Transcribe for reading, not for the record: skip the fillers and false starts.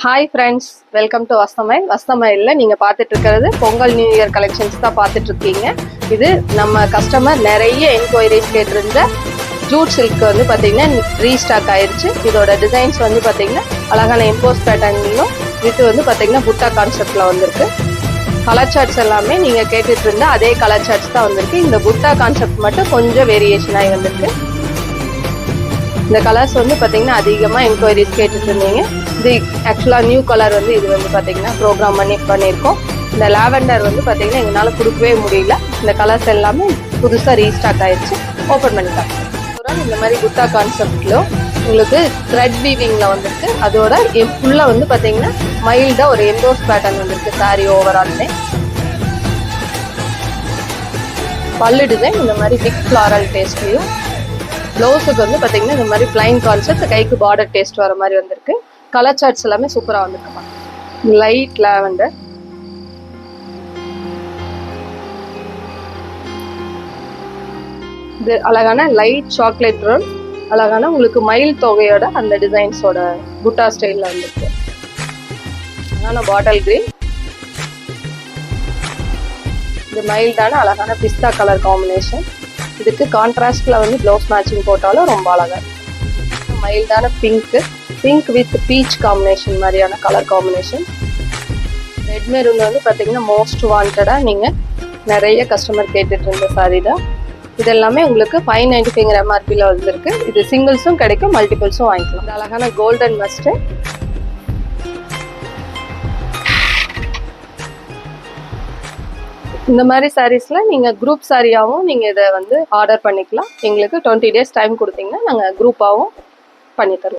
Hi friends, welcome to வஸ்தமயிலில் நீங்கள் பார்த்துட்டு இருக்கிறது பொங்கல் நியூ இயர் கலெக்ஷன்ஸ் தான் பார்த்துட்டு இருக்கீங்க. இது நம்ம கஸ்டமர் நிறைய என்கொயரிஸ் கேட்டிருந்த ஜூட் சில்க் வந்து பார்த்தீங்கன்னா ரீஸ்டாக் ஆயிடுச்சு. இதோட டிசைன்ஸ் வந்து பார்த்தீங்கன்னா அழகான இம்போஸ் பேட்டர்ன்லையும் வித் வந்து பார்த்தீங்கன்னா புட்டா கான்செப்டில் வந்திருக்கு. கலர் சார்ட்ஸ் எல்லாமே நீங்கள் கேட்டுட்டு இருந்த அதே கலர் சார்ட்ஸ் தான் வந்திருக்கு. இந்த புட்டா கான்செப்ட் மட்டும் கொஞ்சம் வேரியேஷன் ஆகி வந்திருக்கு. இந்த கலர்ஸ் வந்து பார்த்தீங்கன்னா அதிகமாக என்கொயரிஸ் கேட்டுட்டு இருந்தீங்க. இது ஆக்சுவலாக நியூ கலர் வந்து இது வந்து பார்த்தீங்கன்னா ப்ரோக்ராம் பண்ணியிருக்கோம். இந்த லாவெண்டர் வந்து பார்த்தீங்கன்னா எங்களால் கொடுக்கவே முடியல. இந்த கலர்ஸ் எல்லாமே புதுசாக ரீஸ்டாக் ஆயிடுச்சு. ஓப்பன் பண்ணிக்கலாம். இந்த மாதிரி புட்டா கான்செப்ட்லையும் உங்களுக்கு த்ரெட் வீவிங்கில் வந்துருக்கு. அதோட ஃபுல்லாக வந்து பார்த்தீங்கன்னா மைல்டாக ஒரு எம்போஸ் பேட்டர்ன் வந்துருக்கு. சாரி ஓவராலுமே பல்லு டிசைன் இந்த மாதிரி பிக் ஃப்ளாரல் டேஸ்ட்லையும், ப்ளவுஸுக்கு வந்து பார்த்தீங்கன்னா இந்த மாதிரி பிளைன் கான்செப்ட், கைக்கு பார்டர் டேஸ்ட் வர மாதிரி வந்திருக்கு. கலர் சார்ட்ஸ் எல்லாமே சூப்பராக வந்திருக்குமா. லைட் லாவெண்டர், இது அழகான லைட் சாக்லேட் ரோல், அழகான உங்களுக்கு மயில் தொகையோட அந்த டிசைன்ஸோட புட்டா ஸ்டைலில் வந்துருக்கு. அழகான பாட்டில் கிரீன், இது மைல்டான அழகான பிஸ்தா கலர் காம்பினேஷன். இதுக்கு கான்ட்ராஸ்டில் வந்து ப்ளவுஸ் மேட்சிங் போட்டாலும் ரொம்ப அழகாக இருக்கு. மைல்டான பிங்க் வித் பீச் காம்பினேஷன் மாதிரியான கலர் காம்பினேஷன். ரெட் மெரூன் வந்து பார்த்தீங்கன்னா மோஸ்ட் வாண்டடாக நீங்கள் நிறைய கஸ்டமர் கேட்டுட்டு இருந்த சாரி தான். இது எல்லாமே உங்களுக்கு 595 எம்ஆர்பியில் வந்துருக்கு. இது சிங்கிள்ஸும் கிடைக்கும், மல்டிபிள்ஸும் வாங்கிக்கலாம். இது அழகான கோல்டன் மஸ்ட். இந்த மாதிரி சாரீஸில் நீங்கள் குரூப் சாரியாகவும் நீங்கள் இதை வந்து ஆர்டர் பண்ணிக்கலாம். எங்களுக்கு 20 days டைம் கொடுத்தீங்கன்னா நாங்கள் குரூப்பாகவும் பண்ணி தருவோம்.